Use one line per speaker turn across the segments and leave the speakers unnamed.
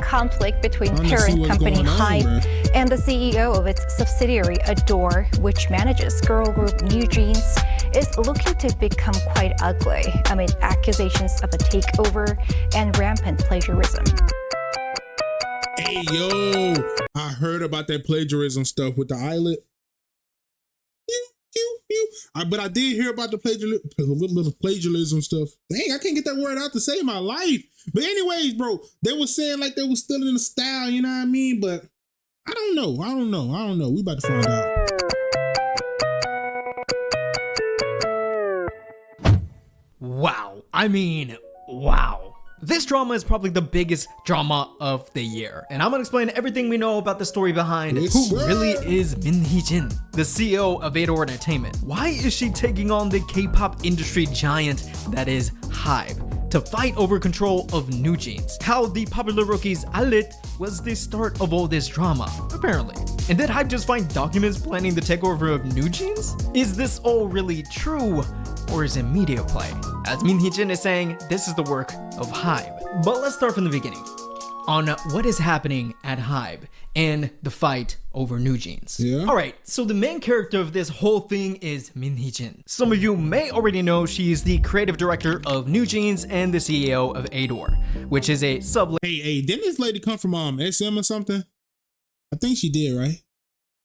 conflict between parent company HYBE and the CEO of its subsidiary Ador, which manages girl group NewJeans, is looking to become quite ugly amid accusations of a takeover and rampant plagiarism.
Hey, yo, I heard about that plagiarism stuff with the illit. But I did hear about the plagiarism stuff. Dang, I can't get that word out to save my life. But anyways, bro, they were saying like they were still in the style, you know what I mean? But I don't know. We about to find out.
Wow. I mean, wow. This drama is probably the biggest drama of the year, and I'm gonna explain everything we know about the story behind who really is Hee Jin, the CEO of Ador Entertainment. Why is she taking on the K-pop industry giant that is HYBE to fight over control of NewJeans? How the popular rookies illit was the start of all this drama, apparently. And did HYBE just find documents planning the takeover of NewJeans? Is this all really true? Or is it media play? As Hee Jin is saying, this is the work of HYBE. But let's start from the beginning on what is happening at HYBE and the fight over NewJeans. Yeah. Alright, so the main character of this whole thing is Hee Jin. Some of you may already know she is the creative director of NewJeans and the CEO of Ador, which is a sub.
Hey, didn't this lady come from SM or something? I think she did, right?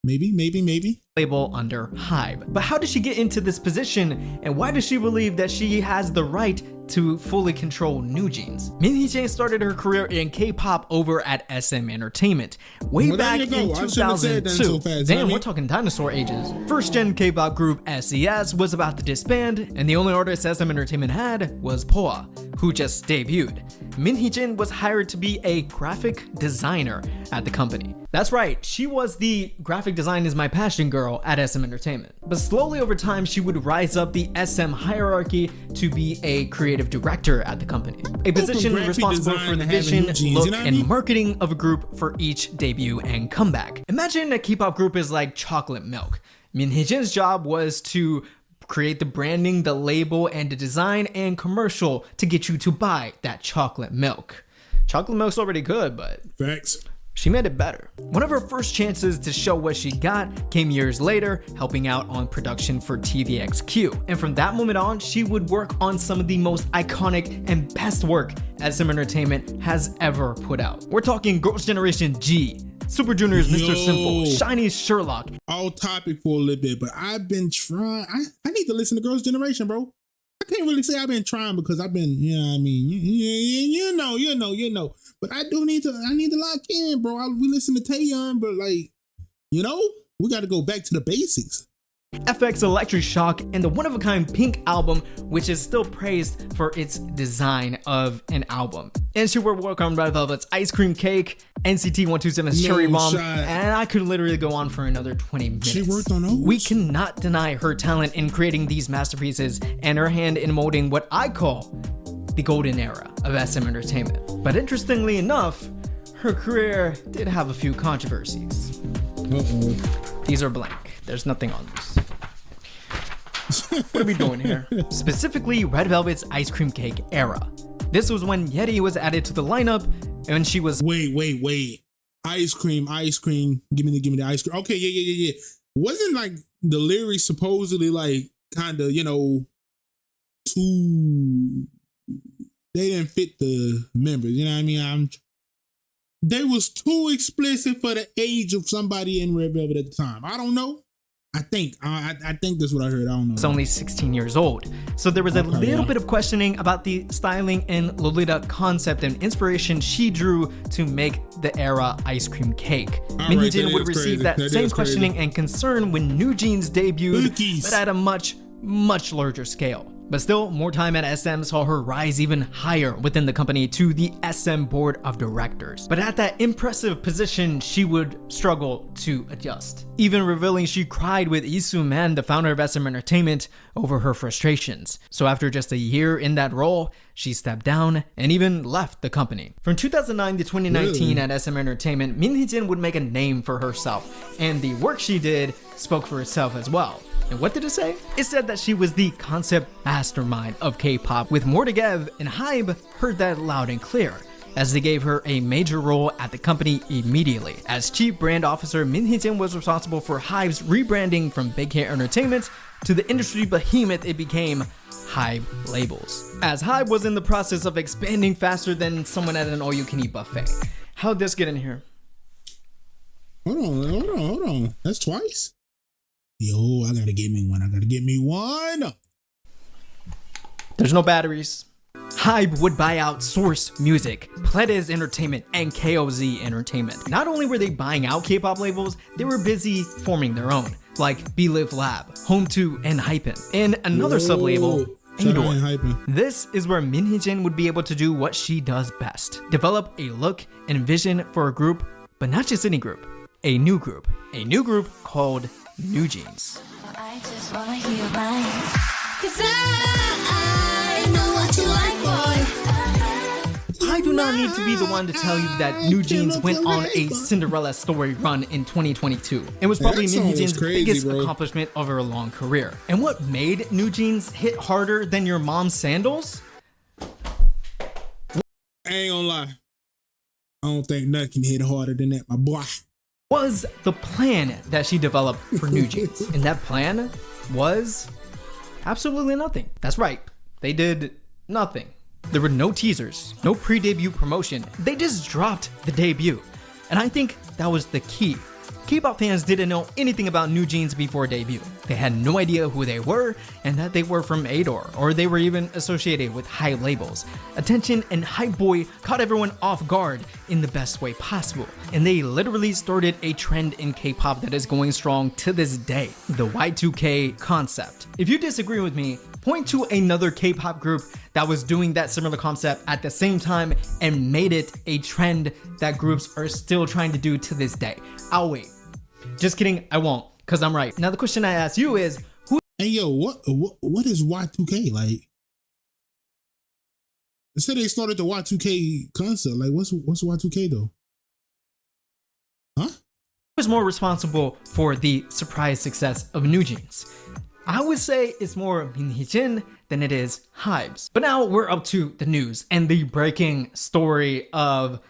Maybe.
Label under HYBE. But how did she get into this position, and why does she believe that she has the right to fully control NewJeans? Hee Jin started her career in K-pop over at SM Entertainment way back in 2002. Damn, we're talking dinosaur ages. First gen K-pop group SES was about to disband, and the only artist SM Entertainment had was Poa, who just debuted. Hee Jin was hired to be a graphic designer at the company. That's right, she was the graphic design is my passion girl at SM Entertainment. But slowly over time, she would rise up the SM hierarchy to be a creative director at the company. A position responsible for the vision, look, and marketing of a group for each debut and comeback. Imagine a K-pop group is like chocolate milk. Hee Jin's job was to create the branding, the label, and the design and commercial to get you to buy that chocolate milk. Chocolate milk's already good, but
facts.
She made it better. One of her first chances to show what she got came years later, helping out on production for TVXQ. And from that moment on, she would work on some of the most iconic and best work SM Entertainment has ever put out. We're talking Girls' Generation G, Super Junior's Mr. Simple, SHINee's Sherlock.
All topic for a little bit, but I've been trying. I need to listen to Girls' Generation, bro. I can't really say I've been trying because I've been, you know what I mean? You know. But I need to lock in, bro. We listen to Taeyeon, but like, you know, we got to go back to the basics.
FX Electric Shock and the one-of-a-kind Pink album, which is still praised for its design of an album. And she would work on Red Velvet's Ice Cream Cake, NCT 127's Cherry Bomb, and I could literally go on for another 20 minutes.
She worked on those?
We cannot deny her talent in creating these masterpieces and her hand in molding what I call the golden era of SM Entertainment. But interestingly enough, her career did have a few controversies. These are blank. There's nothing on this. What are we doing here? Specifically, Red Velvet's Ice Cream Cake era. This was when Yeti was added to the lineup, and she was—
Wait. Ice cream. Give me the ice cream. Okay, yeah. Wasn't like the lyrics supposedly like kind of, you know, too— they didn't fit the members, you know what I mean? They was too explicit for the age of somebody in Red Velvet at the time. I don't know. I think that's what I heard. I don't know.
It's only 16 years old. So there was a little bit of questioning about the styling and Lolita concept and inspiration she drew to make the era Ice Cream Cake. Hee Jin would receive that same questioning and concern when NewJeans debuted, but at a much larger scale. But still, more time at SM saw her rise even higher within the company to the SM board of directors. But at that impressive position, she would struggle to adjust, even revealing she cried with Isu Man, the founder of SM Entertainment, over her frustrations. So after just a year in that role, she stepped down and even left the company. From 2009 to 2019 at SM Entertainment, Hee Jin would make a name for herself, and the work she did spoke for itself as well. And what did it say? It said that she was the concept mastermind of K-pop with more to give, and HYBE heard that loud and clear. as they gave her a major role at the company immediately. As chief brand officer, Min Hee Jin was responsible for HYBE's rebranding from Big Hit Entertainment to the industry behemoth it became, HYBE Labels. As HYBE was in the process of expanding faster than someone at an all-you-can-eat buffet. How'd this get in here?
Hold on. That's twice? Yo, I gotta get me one.
There's no batteries. HYBE would buy out Source Music, Pledis Entertainment, and KOZ Entertainment. Not only were they buying out K-pop labels, they were busy forming their own, like Belive Lab, Home2, and HYBE, and another sub-label, Ador. This is where Min Hee Jin would be able to do what she does best: develop a look and vision for a group, but not just any group, a new group called newjeans.
I just wanna hear mine. 'Cause I know what you like, boy.
I do not need to be the one to tell you that newjeans went on a Cinderella story run in 2022. It was probably Min Hee Jin's biggest accomplishment of her long career. And what made newjeans hit harder than your mom's sandals?
I ain't gonna lie. I don't think nothing can hit harder than that, my boy.
Was the plan that she developed for newjeans. And that plan was absolutely nothing. That's right. They did nothing. There were no teasers, no pre-debut promotion. They just dropped the debut. And I think that was the key. K-pop fans didn't know anything about newjeans before debut. They had no idea who they were and that they were from Ador, or they were even associated with HYBE labels. Attention and Hype Boy caught everyone off guard in the best way possible. And they literally started a trend in K-pop that is going strong to this day, the Y2K concept. If you disagree with me, point to another K-pop group that was doing that similar concept at the same time and made it a trend that groups are still trying to do to this day. I'll wait. Just kidding, I won't, because I'm right. Now the question I ask you is, who—
Hey yo, what is Y2K? Like, they said they started the Y2K concept. Like, what's Y2K though? Huh?
is more responsible for the surprise success of newjeans? I would say it's more Min Hee Jin than it is HYBE's. But now we're up to the news and the breaking story of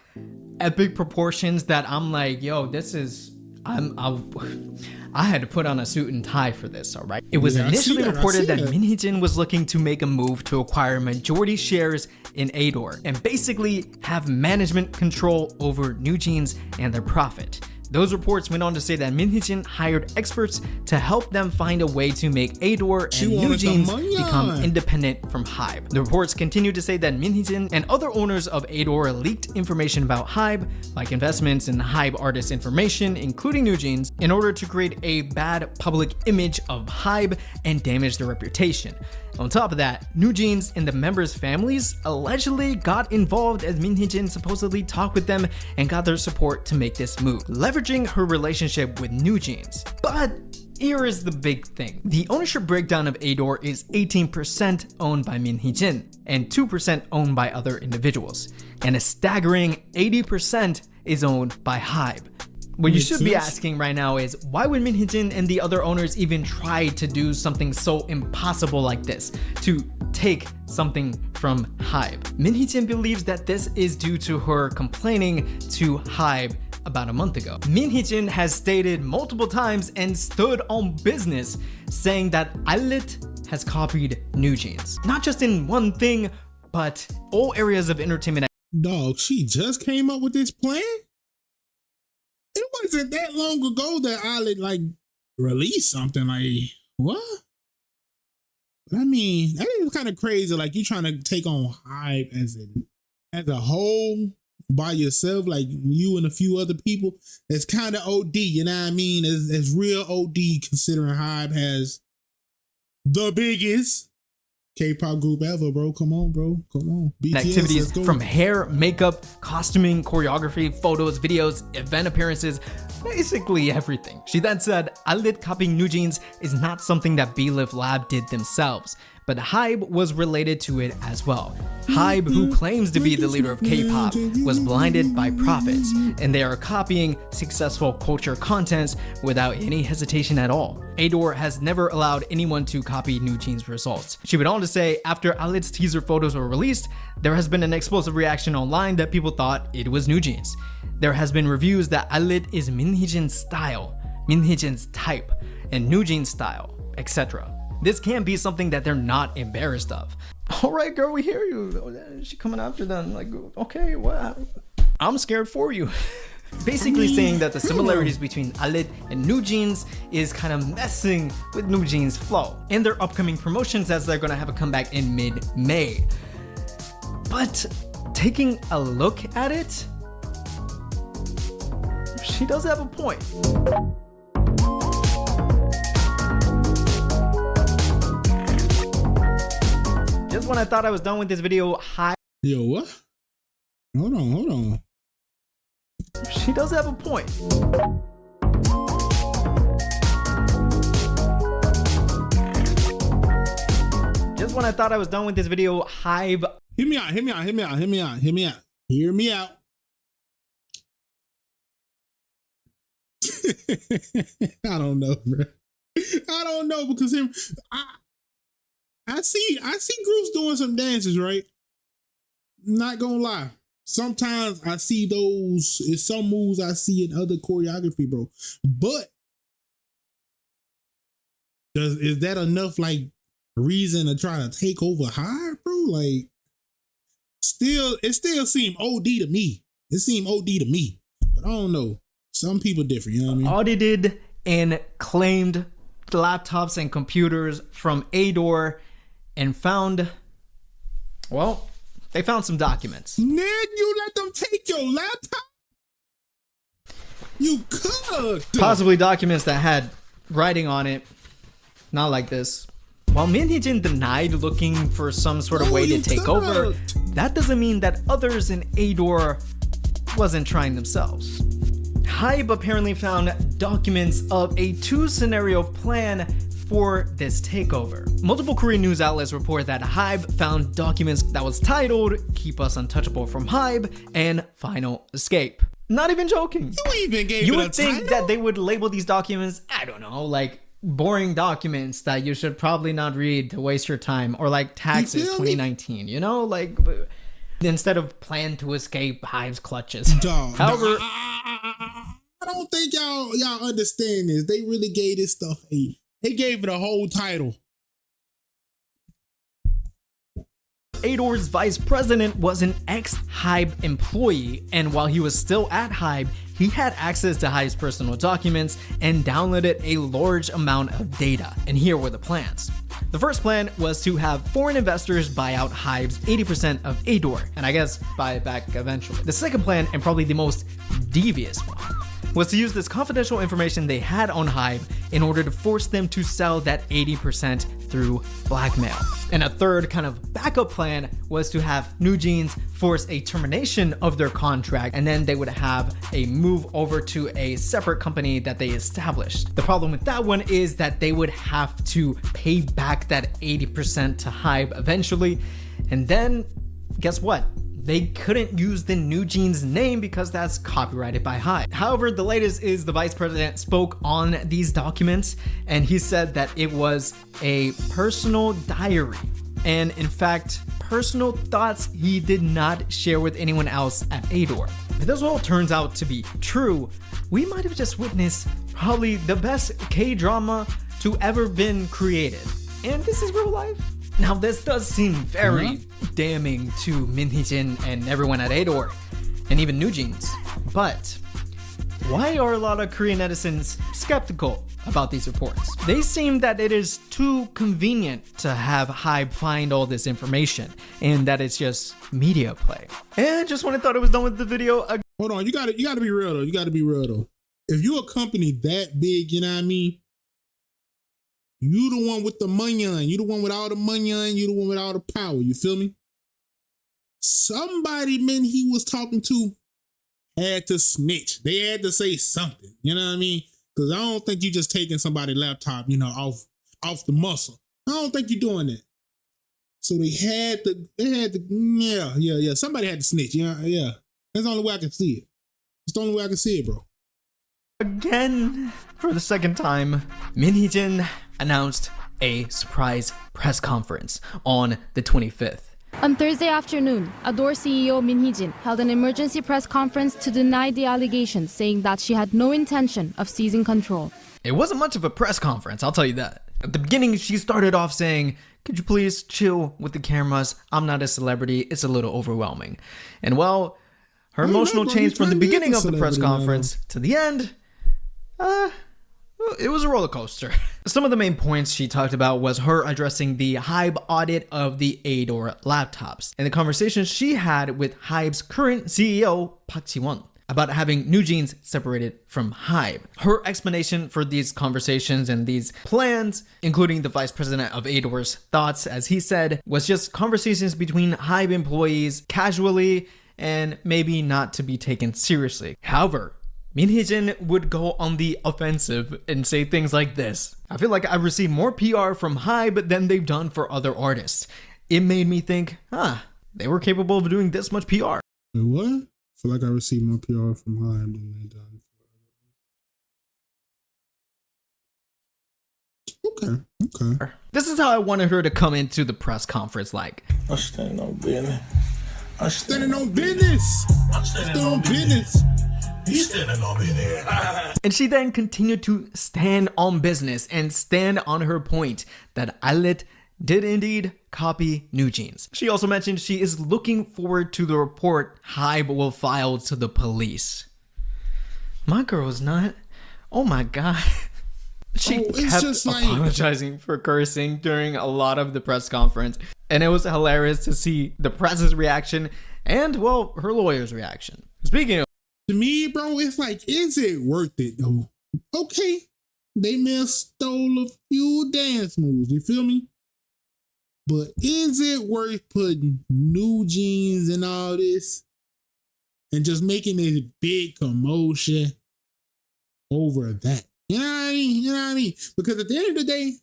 epic proportions that I'm like, yo, this is— I had to put on a suit and tie for this, all right? It was initially reported that Min Hee Jin was looking to make a move to acquire majority shares in Ador and basically have management control over newjeans and their profit. Those reports went on to say that Min Hee Jin hired experts to help them find a way to make Ador and newjeans become independent from HYBE. The reports continue to say that Min Hee Jin and other owners of Ador leaked information about HYBE, like investments in HYBE artist information, including newjeans, in order to create a bad public image of HYBE and damage their reputation. On top of that, newjeans and the members' families allegedly got involved as Min Hee Jin supposedly talked with them and got their support to make this move, leveraging her relationship with newjeans. But here is the big thing. The ownership breakdown of Ador is 18% owned by Min Hee Jin and 2% owned by other individuals, and a staggering 80% is owned by HYBE. What you should be asking right now is, why would Min Hee Jin and the other owners even try to do something so impossible like this, to take something from HYBE? Min Hee Jin believes that this is due to her complaining to HYBE about a month ago. Min Hee Jin has stated multiple times and stood on business saying that illit has copied newjeans. Not just in one thing, but all areas of entertainment.
Dog, she just came up with this plan? It wasn't that long ago that illit like released something. Like, what? I mean, that is kind of crazy. Like, you trying to take on HYBE as a whole by yourself, like you and a few other people. That's kind of OD, you know what I mean? It's real OD considering HYBE has the biggest K-pop group ever, bro. Come on, bro. Come on. BTS,
activities from hair, makeup, costuming, choreography, photos, videos, event appearances, basically everything. She then said, illit copying newjeans is not something that Belive Lab did themselves, but but HYBE was related to it as well. HYBE, who claims to be the leader of K-pop, was blinded by profits, and they are copying successful culture contents without any hesitation at all. Ador has never allowed anyone to copy newjeans' results. She went on to say, after ILLIT's teaser photos were released, there has been an explosive reaction online that people thought it was newjeans. There has been reviews that illit is Hee Jin's style, Hee Jin's type, and newjeans style, etc. This can be something that they're not embarrassed of. All right, girl, we hear you. She coming after them. Like, okay, what? I'm scared for you. Basically saying that the similarities between illit and newjeans is kind of messing with newjeans' flow and their upcoming promotions, as they're gonna have a comeback in mid-May. But taking a look at it, she does have a point. Just when I thought I was done with this video,
Yo, what? Hold on.
She does have a point. Just when I thought I was done with this video, HYBE.
Hear me out. I don't know, bro. I don't know, because I see groups doing some dances, right? Not gonna lie. Sometimes I see those, it's some moves I see in other choreography, bro. But is that enough like reason to try to take over HYBE, bro? Like, it still seemed OD to me. It seemed OD to me. But I don't know. Some people different, you know what I mean?
Audited and claimed laptops and computers from Ador and found, well, they found some documents.
Man, you let them take your laptop? You could.
Possibly documents that had writing on it, not like this. While Hee Jin denied looking for some sort of way to take over, that doesn't mean that others in Ador wasn't trying themselves. HYBE apparently found documents of a two-scenario plan for this takeover. Multiple Korean news outlets report that HYBE found documents that was titled "Keep Us Untouchable from HYBE" and "Final Escape." Not even joking. You would think that they would label these documents, I don't know, like boring documents that you should probably not read to waste your time, or like taxes 2019, you know, like instead of plan to escape HYBE's clutches. However,
I don't think y'all understand this. They really gave this stuff they gave it a whole title.
Ador's vice president was an ex-HYBE employee, and while he was still at HYBE, he had access to HYBE's personal documents and downloaded a large amount of data. And here were the plans. The first plan was to have foreign investors buy out HYBE's 80% of Ador, and I guess buy it back eventually. The second plan, and probably the most devious one, was to use this confidential information they had on HYBE in order to force them to sell that 80% through blackmail. And a third kind of backup plan was to have newjeans force a termination of their contract, and then they would have a move over to a separate company that they established. The problem with that one is that they would have to pay back that 80% to HYBE eventually, and then guess what? They couldn't use the newjeans name because that's copyrighted by HYBE. However, the latest is the vice president spoke on these documents, and he said that it was a personal diary. And in fact, personal thoughts he did not share with anyone else at Ador. If this all turns out to be true, we might have just witnessed probably the best K-drama to ever been created. And this is real life. Now, this does seem very damning to Hee Jin and everyone at Ador, and even newjeans. But why are a lot of Korean netizens skeptical about these reports? They seem that it is too convenient to have HYBE find all this information, and that it's just media play. And just when I thought I was done with the video,
hold on, you gotta be real though. You gotta be real though. If you're a company that big, you know what I mean? You the one with the money on. You the one with all the money on. You the one with all the power. You feel me? Somebody, man, he was talking to had to snitch. They had to say something. You know what I mean? Because I don't think you just taking somebody's laptop, you know, off the muscle. I don't think you're doing that. So they had to, yeah. Somebody had to snitch. Yeah. That's the only way I can see it. It's the only way I can see it, bro.
Again, for the second time, Hee Jin announced a surprise press conference on the 25th.
On Thursday afternoon, Ador CEO Hee Jin held an emergency press conference to deny the allegations, saying that she had no intention of seizing control.
It wasn't much of a press conference, I'll tell you that. At the beginning, she started off saying, "Could you please chill with the cameras? I'm not a celebrity. It's a little overwhelming." And well, her emotional change from the beginning of the press conference to the end, it was a roller coaster. Some of the main points she talked about was her addressing the HYBE audit of the ador laptops and the conversation she had with HYBE's current CEO, Park Ji-won, about having newjeans separated from HYBE. Her explanation for these conversations and these plans, including the vice president of ador's thoughts, as he said, was just conversations between HYBE employees casually and maybe not to be taken seriously. However, Hee Jin would go on the offensive and say things like this: "I feel like I've received more PR from HYBE than they've done for other artists. It made me think, they were capable of doing this much PR."
Wait, what? I feel like I received more PR from HYBE than they done. Okay.
This is how I wanted her to come into the press conference like.
I'm standing on business.
I'm standing on business.
He's standing on business.
And she then continued to stand on business and stand on her point that illit did indeed copy newjeans. She also mentioned she is looking forward to the report HYBE will file to the police. My girl is not. Oh my God. She kept
just like
apologizing for cursing during a lot of the press conference. And it was hilarious to see the press's reaction and, well, her lawyer's reaction. Speaking of,
to me, bro, it's like, is it worth it though? Okay, they may have stole a few dance moves, you feel me? But is it worth putting newjeans and all this and just making this big commotion over that? You know what I mean? Because at the end of the day,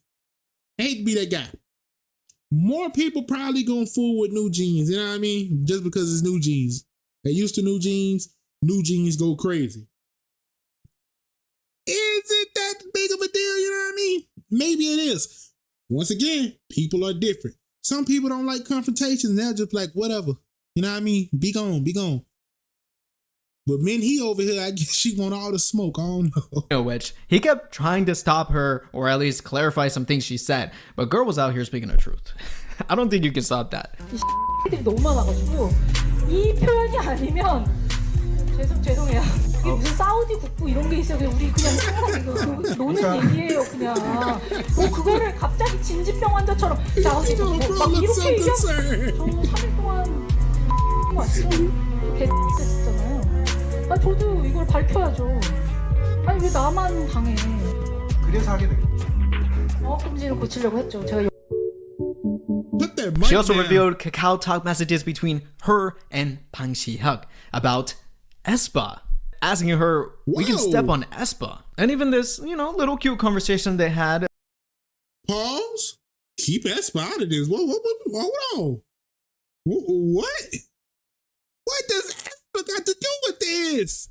I hate to be that guy. More people probably gonna fool with newjeans, you know what I mean? Just because it's newjeans. They used to newjeans go crazy. Is it that big of a deal, you know what I mean? Maybe it is. Once again, people are different. Some people don't like confrontations, they're just like, whatever. You know what I mean? Be gone, be gone. But He over here, I guess she want all the smoke, I don't know.
which he kept trying to stop her or at least clarify some things she said. But girl was out here speaking the truth. I don't think you can stop that.
들이 너무 많아가지고 이 표현이 아니면 죄송해요. 이게 무슨 사우디 국부 이런 게 있어요. 우리 그냥 항상 이거 노는 얘기예요, 그냥. 뭐 그거를 갑자기 진지병 환자처럼 사우디 국부 막 이렇게 얘기하면 저 3일 동안 왔어. 됐잖아요. 저도 이걸 밝혀야죠. 아니 왜 나만 당해?
그래서 하게 된 거죠.
금지를 고치려고 했죠. 제가.
She also revealed Kakao Talk messages between her and Bang Si-hyuk about aespa, asking her, we can step on aespa. And even this, little cute conversation they had.
Pause? Keep aespa out of this. Hold on. What? What does aespa got to do with this?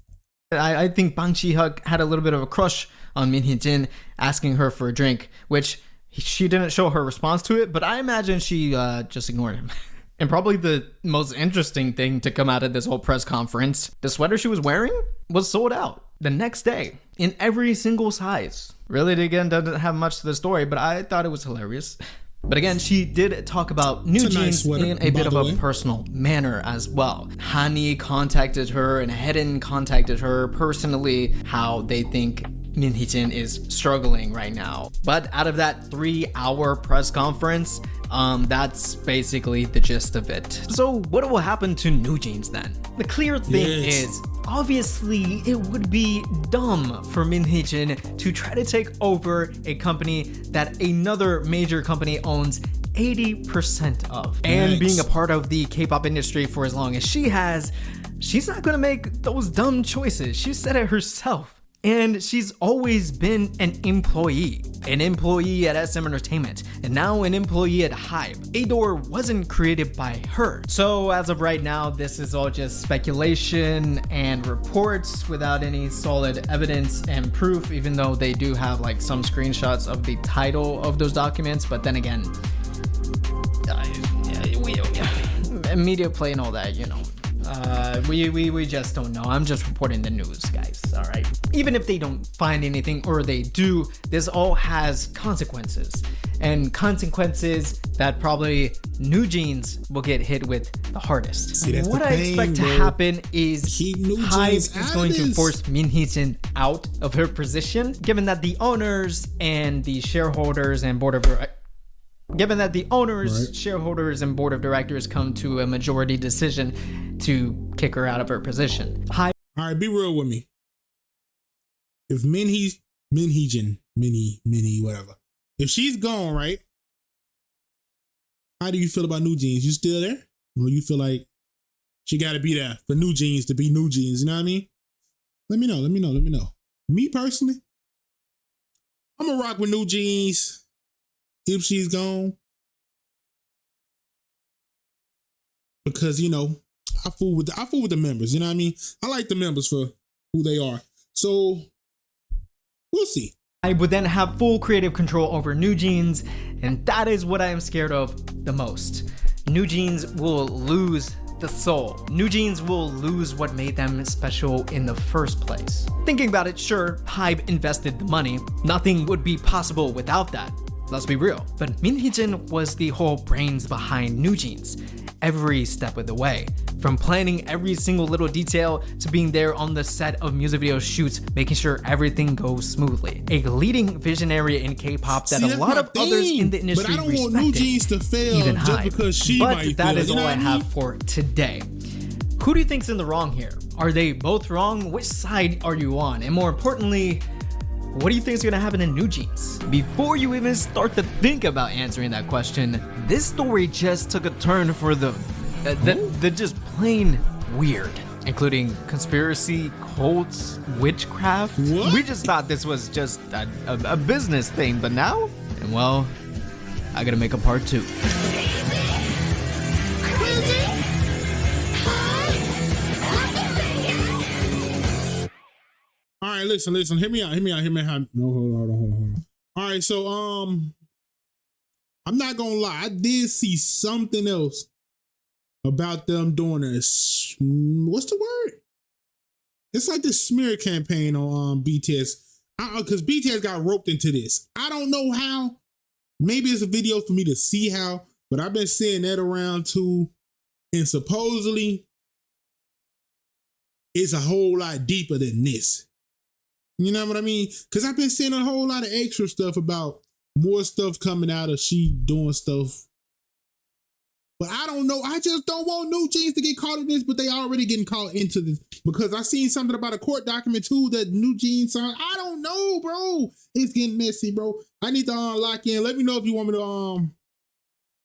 I think Bang Si-hyuk had a little bit of a crush on Hee Jin, asking her for a drink, which she didn't show her response to it, but I imagine she just ignored him. And probably the most interesting thing to come out of this whole press conference, the sweater she was wearing was sold out the next day in every single size. Really, again, doesn't have much to the story, but I thought it was hilarious. But again, she did talk about newjeans in a bit of a personal manner as well. Hani contacted her and Hedin contacted her personally, how they think Hee Jin is struggling right now. But out of that 3-hour press conference, that's basically the gist of it. So what will happen to newjeans then? The clear thing is, obviously it would be dumb for Hee Jin to try to take over a company that another major company owns 80% of. And being a part of the K-pop industry for as long as she has, she's not gonna make those dumb choices. She said it herself. And she's always been an employee at SM Entertainment, and now an employee at HYBE. Ador wasn't created by her. So as of right now, this is all just speculation and reports without any solid evidence and proof, even though they do have like some screenshots of the title of those documents. But then again, media play and all that, you know. We just don't know. I'm just reporting the news, guys. All right. Even if they don't find anything, or they do, this all has consequences, and consequences that probably NewJeans will get hit with the hardest.
See,
what I expect to happen is HYBE is going to force Hee Jin out of her position, given that the owners and the shareholders and board of shareholders and board of directors come to a majority decision to kick her out of her position.
All right, be real with me. If Hee Jin, whatever, if she's gone, right? How do you feel about NewJeans? You still there? Or you feel like she got to be there for NewJeans to be NewJeans? You know what I mean? Let me know. Me personally, I'm gonna rock with NewJeans if she's gone, because you know I fool with the members. You know what I mean? I like the members for who they are. So we'll see.
I would then have full creative control over NewJeans, and that is what I am scared of the most. NewJeans will lose the soul. NewJeans will lose what made them special in the first place. Thinking about it, sure, HYBE invested the money. Nothing would be possible without that. Let's be real. But Hee Jin was the whole brains behind NewJeans, every step of the way. From planning every single little detail to being there on the set of music video shoots, making sure everything goes smoothly. A leading visionary in K-pop that a lot of others in the industry
respected. But I don't want NewJeans to fail
even
just
HYBE.
because she
but
might
that
fail.
is all I have for today. Who do you think's in the wrong here? Are they both wrong? Which side are you on? And more importantly, what do you think is gonna happen in NewJeans? Before you even start to think about answering that question, this story just took a turn for the just plain weird, including conspiracy, cults, witchcraft.
What?
We just thought this was just a business thing, but now, and well, I gotta make a part 2.
All right, listen. Hear me out. No, hold on. All right, so I'm not gonna lie. I did see something else about them doing this. What's the word? It's like this smear campaign on BTS. Because BTS got roped into this. I don't know how. Maybe it's a video for me to see how, but I've been seeing that around too. And supposedly, it's a whole lot deeper than this. You know what I mean? Because I've been seeing a whole lot of extra stuff about more stuff coming out of she doing stuff. But I don't know. I just don't want NewJeans to get caught in this, but they already getting caught into this. Because I seen something about a court document too that NewJeans signed. I don't know, bro. It's getting messy, bro. I need to lock in. Let me know if you want me to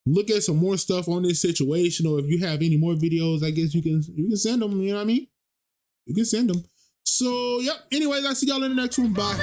look at some more stuff on this situation, or if you have any more videos, I guess you can send them. You know what I mean? You can send them. So, yep. Anyways, I'll see y'all in the next one. Bye.